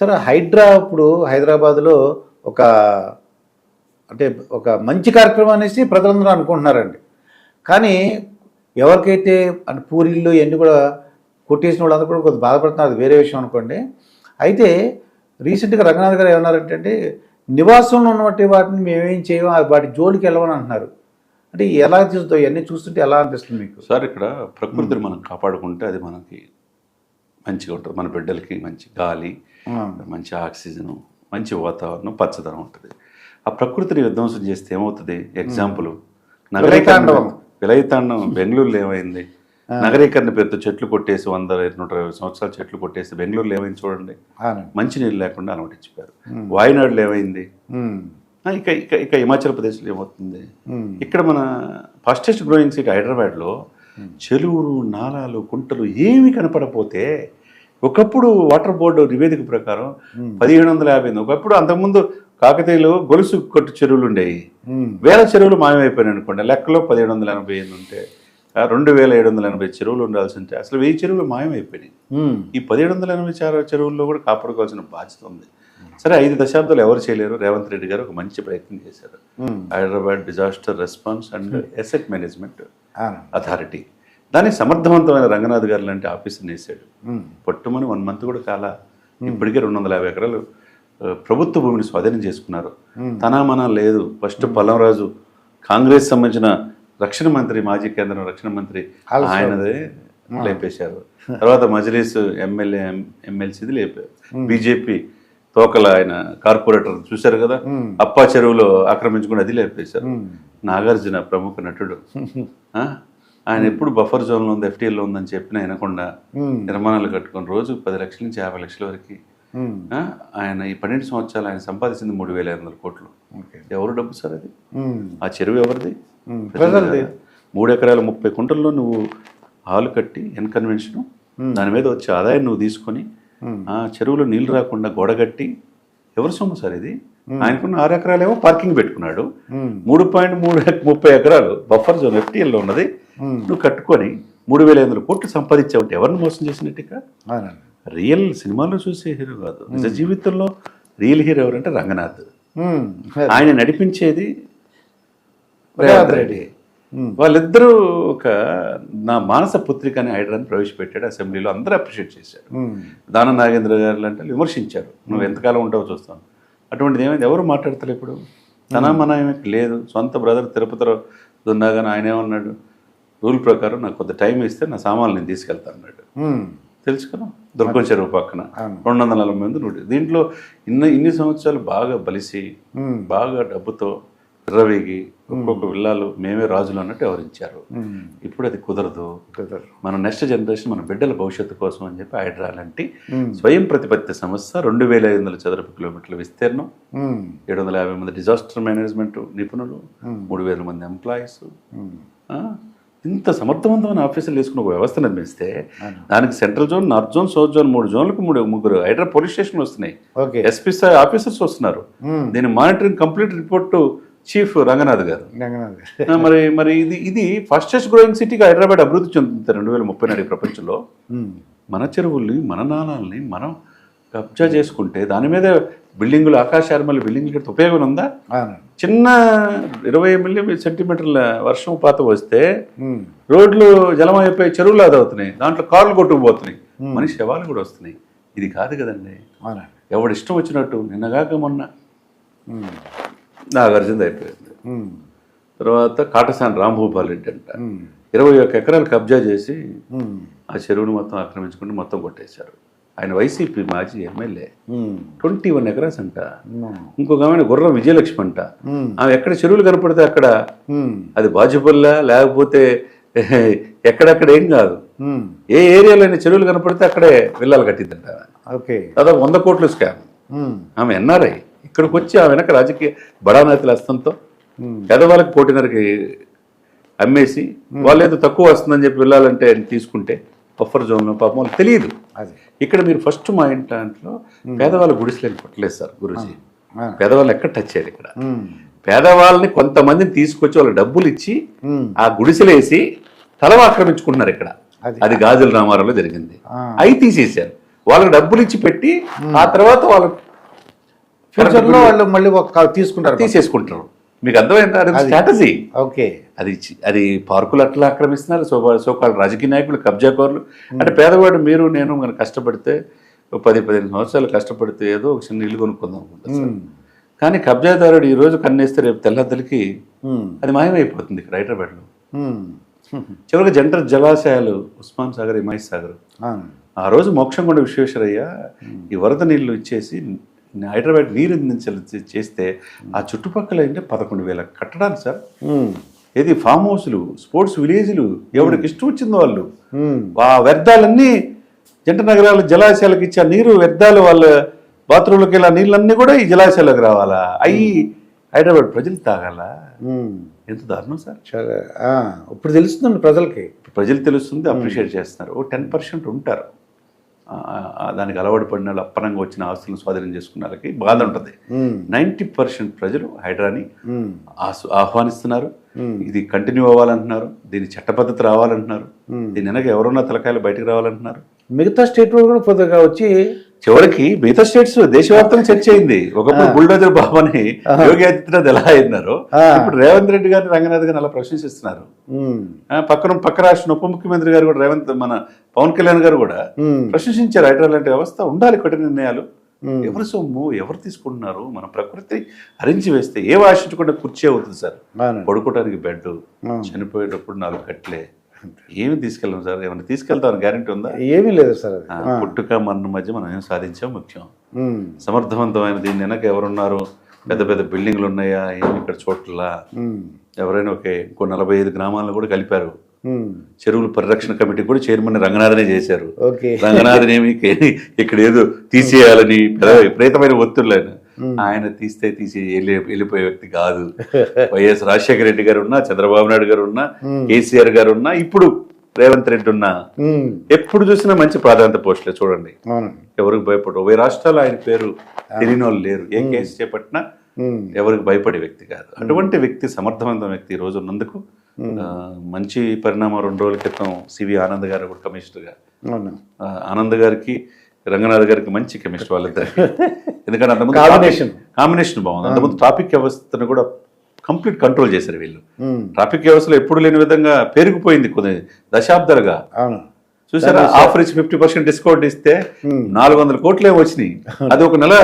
సరే హైడ్రా ఇప్పుడు హైదరాబాద్లో ఒక అంటే ఒక మంచి కార్యక్రమం అనేసి ప్రజలందరూ అనుకుంటున్నారండి. కానీ ఎవరికైతే అంటే పూరీళ్ళు ఇవన్నీ కూడా కొట్టేసిన వాళ్ళందరూ కూడా కొంచెం బాధపడుతున్నారు, అది వేరే విషయం అనుకోండి. అయితే రీసెంట్గా రంగనాథ్ గారు ఏమన్నారంటే నివాసంలో ఉన్నటువంటి వాటిని మేమేం చేయము, వాటి జోలికి వెళ్ళమని అంటున్నారు. అంటే ఎలా చూస్తాం ఇవన్నీ చూస్తుంటే ఎలా అనిపిస్తుంది మీకు? సార్ ఇక్కడ ప్రకృతిని మనం కాపాడుకుంటే అది మనకి మంచిగా ఉంటుంది. మన బిడ్డలకి మంచి గాలి, మంచి ఆక్సిజను, మంచి వాతావరణం, పచ్చదనం ఉంటుంది. ఆ ప్రకృతిని విధ్వంసం చేస్తే ఏమవుతుంది? ఎగ్జాంపుల్ విలయతాండం బెంగళూరులో ఏమైంది? నగరీకరణ పేరుతో చెట్లు కొట్టేసి 100-120 సంవత్సరాల చెట్లు కొట్టేసి బెంగళూరులో ఏమైంది చూడండి. మంచినీళ్ళు లేకుండా అనుమతించారు. వాయనాడులో ఏమైంది? ఇక ఇక ఇక హిమాచల్ ప్రదేశ్లో ఏమవుతుంది? ఇక్కడ మన ఫాస్టెస్ట్ గ్రోయింగ్ సిటీ హైదరాబాద్లో చెరువులు, నాలాలు, కుంటలు ఏమి కనపడపోతే ఒకప్పుడు వాటర్ బోర్డు నివేదిక ప్రకారం 1750, ఒకప్పుడు అంతకుముందు కాకతీయులు గొలుసు కొట్టు చెరువులు ఉండేవి. వేల చెరువులు మాయమైపోయినాయి అనుకోండి. లెక్కలో 1788 ఉంటే 2780 చెరువులు ఉండాల్సి ఉంటే అసలు 1000 చెరువులు మాయమైపోయినాయి. ఈ 1780 చెరువుల్లో కూడా కాపాడుకోవాల్సిన బాధ్యత ఉంది. సరే 5 దశాబ్దాలు ఎవరు చేయలేరు. రేవంత్ రెడ్డి గారు ఒక మంచి ప్రయత్నం చేశారు. Hyderabad disaster response and asset management authority, దాన్ని సమర్థవంతమైన రంగనాథ్ గారు లాంటి ఆఫీసర్ని వేసాడు. పట్టుమని 1 మంత్ కూడా కాల ఇప్పటికే 250 ఎకరాలు ప్రభుత్వ భూమిని స్వాధీనం చేసుకున్నారు. తనామనా లేదు. ఫస్ట్ పల్లంరాజు కాంగ్రెస్ సంబంధించిన రక్షణ మంత్రి, మాజీ కేంద్ర రక్షణ మంత్రి, ఆయనదే లేపేశారు. తర్వాత మజ్లీస్ ఎమ్మెల్యే ఎమ్మెల్సీది లేపారు. బీజేపీ తోకల ఆయన కార్పొరేటర్ చూశారు కదా, అప్పా చెరువులో ఆక్రమించుకుని అది లేపేశారు. నాగార్జున ప్రముఖ నటుడు, ఆయన ఎప్పుడు బఫర్ జోన్లో ఉంది, ఎఫ్టీఎల్లో ఉందని చెప్పిన వినకుండా నిర్మాణాలు కట్టుకుని రోజుకు 10 లక్షల నుంచి 50 లక్షల వరకు ఆయన ఈ 12 సంవత్సరాలు ఆయన సంపాదించింది 3500 కోట్లు. ఎవరు డబ్బు సార్ అది? ఆ చెరువు ఎవరిది? 3 ఎకరాల 30 కుంటల్లో నువ్వు హాలు కట్టి ఎన్కన్వెన్షన్, దాని మీద వచ్చే ఆదాయం నువ్వు తీసుకొని ఆ చెరువులో నీళ్లు రాకుండా గోడగట్టి ఎవరు సొమ్ము సార్ ఇది? ఆయనకున్న 6 ఎకరాలేమో పార్కింగ్ పెట్టుకున్నాడు. 3.30 ఎకరాలు బఫర్ జోన్ ఎఫ్టీఎల్లో ఉన్నది నువ్వు కట్టుకొని 3500 కోట్లు సంపాదించావంటే ఎవరిని మోసం చేసినట్టుగా? రియల్ సినిమాలో చూసే హీరో కాదు, నిజ జీవితంలో రియల్ హీరో ఎవరంటే రంగనాథ్. ఆయన నడిపించేది రేవంత్ రెడ్డి. వాళ్ళిద్దరూ ఒక నా మానస పుత్రిక అని హైడ్రాని ప్రవేశపెట్టాడు. అసెంబ్లీలో అందరూ అప్రిషియేట్ చేశారు. దాన నాగేంద్ర గారు అంటే విమర్శించారు, నువ్వు ఎంతకాలం ఉంటావో చూస్తాను. అటువంటిది ఏమైంది? ఎవరు మాట్లాడతారు ఇప్పుడు? తన మన ఏమైనా లేదు. సొంత బ్రదర్ తిరుపతిలో ఉన్నా కానీ ఆయన ఏమన్నాడు? రూల్ ప్రకారం నాకు కొంత టైం ఇస్తే నా సామాన్లు నేను తీసుకెళ్తాను అన్నాడు. తెలుసు కదా, దుర్గం చెరువు పక్కన 240 మంది నుండి. దీంట్లో ఇన్ని సంవత్సరాలు బాగా బలిసి బాగా డబ్బుతో విర్రవేగి ఒక్కొక్క విల్లాలు మేమే రాజులు అన్నట్టు ఎవరించారు. ఇప్పుడు అది కుదరదు. మన నెక్స్ట్ జనరేషన్, మన బిడ్డల భవిష్యత్తు కోసం అని చెప్పి హైడ్రా లాంటి స్వయం ప్రతిపత్తి సంస్థ 2500 చదరపు కిలోమీటర్ల విస్తీర్ణం, 750 మంది డిజాస్టర్ మేనేజ్మెంట్ నిపుణులు, 3000 మంది ఎంప్లాయీస్, ఇంత సమర్థవంతమైన ఆఫీసులు వేసుకుని ఒక వ్యవస్థ నిర్మిస్తే దానికి central zone, north zone, south zone 3 జోన్లకు 3 హైడ్రా పోలీస్ స్టేషన్లు వస్తున్నాయి, ఎస్పీ స్థాయి ఆఫీసర్స్ వస్తున్నారు. దీని monitoring complete report chief Ranganath గారు. మరి ఇది ఫాస్టెస్ట్ గ్రోయింగ్ సిటీగా హైదరాబాద్ అభివృద్ధి చెందుతుంది 2030 ప్రపంచంలో. మన చెరువుల్ని, మన నాణాలని మనం కబ్జా చేసుకుంటే దాని మీద బిల్డింగులు, ఆకాశార్మల బిల్డింగులు కడితే ఉపయోగం ఉందా? చిన్న 20 సెంటీమీటర్ల వర్షం పాత వస్తే రోడ్లు జలమైపోయి చెరువులు అదవుతున్నాయి, దాంట్లో కార్లు కొట్టుకుపోతున్నాయి, మనిషి శవాలు కూడా వస్తున్నాయి. ఇది కాదు కదండి. ఎవడు ఇష్టం వచ్చినట్టు నిన్నగాక మొన్న నాగార్జున అయిపోయింది. తర్వాత కాటసాని రాంభూపాల్ రెడ్డి అంట 21 ఎకరాలు కబ్జా చేసి ఆ చెరువును మొత్తం ఆక్రమించుకుంటూ మొత్తం కొట్టేశారు. ఆయన వైసీపీ మాజీ ఎమ్మెల్యే. 21 ఎకరాస్ అంట. ఇంకొక ఆమె గుర్రం విజయలక్ష్మి అంట, ఆమె ఎక్కడ చెరువులు కనపడితే అక్కడ అది బాజుపల్లా లేకపోతే ఎక్కడెక్కడ ఏం కాదు, ఏ ఏరియాలో అయినా చెరువులు కనపడితే అక్కడే విల్లాలు కట్టిందంట. దాదాపు 100 కోట్ల స్కామ్. ఆమె ఎన్ఆర్ఐ. ఇక్కడికి వచ్చి ఆ వెనక రాజకీయ బడానేతల హస్తంతో పేదవాళ్ళకి 1.5 అమ్మేసి వాళ్ళు ఏదో తక్కువ వస్తుందని చెప్పి వెళ్ళాలంటే తీసుకుంటే బఫర్ జోన్లో పాపం వాళ్ళకి తెలియదు. ఇక్కడ మీరు ఫస్ట్ మా ఇంట్లో పేదవాళ్ళ గుడిసెలు కొట్టలేదు సార్ గురూజీ. పేదవాళ్ళు ఎక్కడ టచ్ చేయాలి? ఇక్కడ పేదవాళ్ళని కొంతమందిని తీసుకొచ్చి వాళ్ళకి డబ్బులు ఇచ్చి ఆ గుడిసెలేసి తల ఆక్రమించుకుంటున్నారు. ఇక్కడ అది గాజుల రామారావులో జరిగింది. అవి తీసేశారు. వాళ్ళకి డబ్బులు ఇచ్చి పెట్టి ఆ తర్వాత వాళ్ళు ఫ్యూచర్లో వాళ్ళు మళ్ళీ తీసుకుంటారు. తీసేసుకుంటారు. మీకు అర్థమైందా? అది స్ట్రాటజీ. ఓకే. అది పార్కులు అట్లా ఆక్రమిస్తున్నారు. సోకాళ్ళు రాజకీయ నాయకులు, కబ్జాకోర్లు. అంటే పేదవాడు మీరు నేను మనం కష్టపడితే 10-15 సంవత్సరాలు కష్టపడితే ఏదో ఒక చిన్న ఇల్లు కొనుక్కుందాం అనుకుంటాం సార్. కానీ కబ్జాదారుడు ఈ రోజు కన్నేస్తే రేపు తెల్లద్దలికి అది మాయమైపోతుంది ఇక్కడ హైదరాబాద్లో. చివరికి జంటర్ జలాశయాలు ఉస్మాన్ సాగర్, హిమాయత్ సాగర్, ఆ రోజు మోక్షంకొండ విశ్వేశ్వరయ్య ఈ వరద నీళ్లు ఇచ్చేసి హైదరాబాద్ నీరు చేస్తే ఆ చుట్టుపక్కల అంటే 11,000 కట్టడాలు సార్. ఏది ఫామ్ హౌస్లు, స్పోర్ట్స్ విలేజ్లు, ఎవరికి ఇష్టం వచ్చిందో వాళ్ళు ఆ వ్యర్థాలన్నీ జంట నగరాల జలాశయాలకు ఇచ్చే నీరు వ్యర్థాలు వాళ్ళ బాత్రూంలోకి వెళ్ళి నీళ్ళన్నీ కూడా ఈ జలాశయాలకు రావాలా? అవి హైదరాబాద్ ప్రజలు తాగాల? ఎంత దారుణం సార్. ఇప్పుడు తెలుస్తుంది ప్రజలకి. ప్రజలు తెలుస్తుంది, అప్రిషియేట్ చేస్తున్నారు. ఓ 10% ఉంటారు దానికి అలవాటు పడిన వాళ్ళు, అప్పనంగా వచ్చిన ఆస్తులను స్వాధీనం చేసుకున్న వాళ్ళకి బాధ ఉంటుంది. 90% ప్రజలు హైడ్రాని ఆహ్వానిస్తున్నారు. ఇది కంటిన్యూ అవ్వాలంటున్నారు. దీని చట్టపద్ధతి రావాలంటున్నారు. దీని వెనక ఎవరున్నా తలకాయలు బయటకు రావాలంటున్నారు. మిగతా స్టేట్ కూడా కొద్దిగా వచ్చి చివరికి మిగతా స్టేట్స్ దేశవ్యాప్తంగా చర్చ అయింది. ఒకప్పుడు బుల్డోజర్ బాబు అని యోగి ఆదిత్యనాథ్ ఎలా అయినారో ఇప్పుడు రేవంత్ రెడ్డి గారిని, రంగనాథ్ గారిని అలా ప్రశంసిస్తున్నారు. పక్క రాష్ట్ర ఉప ముఖ్యమంత్రి గారు కూడా మన పవన్ కళ్యాణ్ గారు కూడా ప్రశంసించారు. హైడ్రా లాంటి వ్యవస్థ ఉండాలి, కఠిన నిర్ణయాలు. ఎవరి సొమ్ము ఎవరు తీసుకుంటున్నారు? మన ప్రకృతి హరించి వేస్తే ఏ ఆశించకుండా కుర్చీ అవుతుంది సార్. పడుకోవడానికి బెడ్, చనిపోయేటప్పుడు 4 కట్లే, ఏమి తీసుకెళ్ళాం సార్? ఏమైనా తీసుకెళ్తామని గ్యారెంటీ ఉందా? ఏమీ లేదు సార్. పుట్టుక మరణం మధ్య మనం ఏం సాధించాం ముఖ్యం. సమర్థవంతమైన దీని వెనక ఎవరున్నారు? పెద్ద పెద్ద బిల్డింగ్లు ఉన్నాయా? ఏమి ఇక్కడ చోట్ల ఎవరైనా ఇంకో 45 గ్రామాలను కూడా కలిపారు. చెరువుల పరిరక్షణ కమిటీ కూడా చైర్మన్ రంగనాథనే చేశారు. రంగనాథన్ ఏమి ఇక్కడ ఏదో తీసేయాలని విపరీతమైన ఒత్తిళ్లను ఆయన తీసి వెళ్ళిపోయే వ్యక్తి కాదు. వైఎస్ రాజశేఖర రెడ్డి గారు ఉన్నా, చంద్రబాబు నాయుడు గారు ఉన్నా, కేసీఆర్ గారు ఉన్నా, ఇప్పుడు రేవంత్ రెడ్డి ఉన్నా, ఎప్పుడు చూసినా మంచి ప్రాధాన్యత పోస్టులే. చూడండి, ఎవరికి భయపడు. 20 రాష్ట్రాలు ఆయన పేరు తెలియని వాళ్ళు లేరు. ఏ కేసు చేపట్టినా ఎవరికి భయపడే వ్యక్తి కాదు. అటువంటి వ్యక్తి, సమర్థవంతమైన వ్యక్తి ఈ రోజు ఉన్నందుకు మంచి పరిణామం. 2 రోజుల క్రితం సివి ఆనంద్ గారు కూడా కమిషనర్గా, ఆనంద్ గారికి రంగనాథ్ గారికి మంచి కెమిస్ట్రీ వాళ్ళిద్దరికి. ఎందుకంటే అంతకుముందు కాంబినేషన్ బాగుంది. అంతకుముందు ట్రాఫిక్ వ్యవస్థను కూడా కంప్లీట్ కంట్రోల్ చేశారు వీళ్ళు. ట్రాఫిక్ వ్యవస్థలో ఎప్పుడు లేని విధంగా పెరిగిపోయింది కొన్ని దశాబ్దాలుగా. చూసారా? ఆఫర్ ఇచ్చి 50% డిస్కౌంట్ ఇస్తే 400 కోట్లే వచ్చినాయి. అది ఒక నెల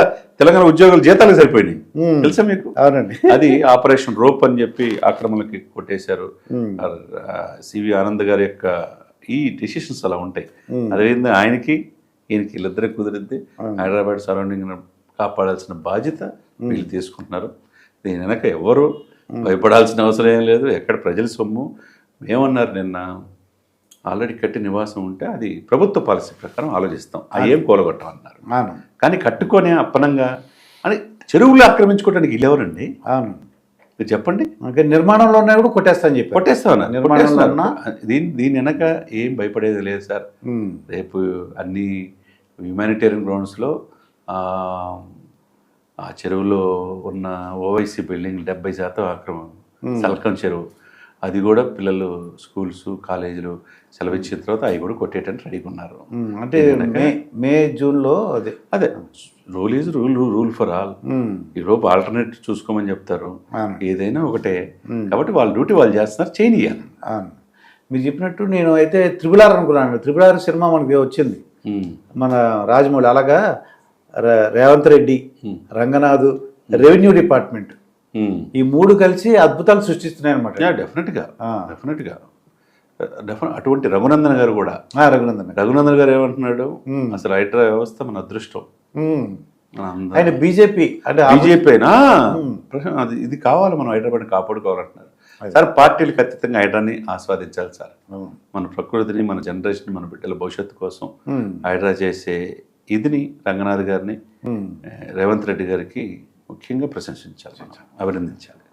తెలంగాణ ఉద్యోగుల జీతాలకు సరిపోయినాయి. తెలుసా మీకు? అది ఆపరేషన్ రోప్ అని చెప్పి ఆక్రమణలకి కొట్టేశారు. సివి ఆనంద్ గారి యొక్క ఈ డెసిషన్స్ అలా ఉంటాయి. అదేవిధంగా ఈయనకి వీళ్ళిద్దరికి కుదిరిద్ది. హైదరాబాద్ సరౌండింగ్ కాపాడాల్సిన బాధ్యత వీళ్ళు తీసుకుంటున్నారు. దీని వెనక ఎవరు భయపడాల్సిన అవసరం ఏం లేదు. ఎక్కడ ప్రజల సొమ్ము. ఏమన్నారు నిన్న? ఆల్రెడీ కట్టి నివాసం ఉంటే అది ప్రభుత్వ పాలసీ ప్రకారం ఆలోచిస్తాం, ఏం కూలగొట్టమన్నారు. కానీ కట్టుకొని అప్పనంగా అని చెరువులు ఆక్రమించుకోవడానికి వీళ్ళెవరండి? మీరు చెప్పండి. నిర్మాణంలో ఉన్నాయి కూడా కొట్టేస్తామన్నా. దీని వెనక ఏం భయపడేది లేదు సార్. రేపు అన్ని హ్యుమానిటేరియన్ గ్రౌండ్స్లో ఆ చెరువులో ఉన్న ఓవైసీ బిల్డింగ్ 70% ఆక్రమం. సల్కం చెరువు, అది కూడా పిల్లలు స్కూల్స్, కాలేజీలు సెలవు ఇచ్చిన తర్వాత అవి కూడా కొట్టేయడానికి రెడీగా ఉన్నారు. అంటే మే జూన్లో అదే rule is rule for all. ఈ రోజు ఆల్టర్నేట్ చూసుకోమని చెప్తారు. ఏదైనా ఒకటే కాబట్టి వాళ్ళ డ్యూటీ వాళ్ళు చేస్తున్నారు, చేయనియాలి. మీరు చెప్పినట్టు నేను అయితే త్రిపుల్ అనుకున్నాను. త్రిపుల్ సినిమా మనకి వచ్చింది మన రాజమౌళి. అలాగా రేవంత్ రెడ్డి, రంగనాథ్, రెవెన్యూ డిపార్ట్మెంట్, ఈ 3 కలిసి అద్భుతాలు సృష్టిస్తున్నాయి అనమాట. డెఫినెట్గా అటువంటి రఘునందన్ గారు కూడా, రఘునందన్ గారు ఏమంటున్నాడు? అసలు హైడ్రా వ్యవస్థ మన అదృష్టం. ఆయన బీజేపీ అయినా ఇది కావాలి, మనం హైదరాబాద్ కాపాడుకోవాలంటున్నారు. సార్ పార్టీలకు అతీతంగా హైడ్రాని ఆస్వాదించాలి సార్. మన ప్రకృతిని, మన జనరేషన్, మన బిడ్డల భవిష్యత్తు కోసం హైడ్రా చేసే ఇదిని రంగనాథ్ గారిని, రేవంత్ రెడ్డి గారికి ముఖ్యంగా ప్రశంసించాలి, అభినందించాలి.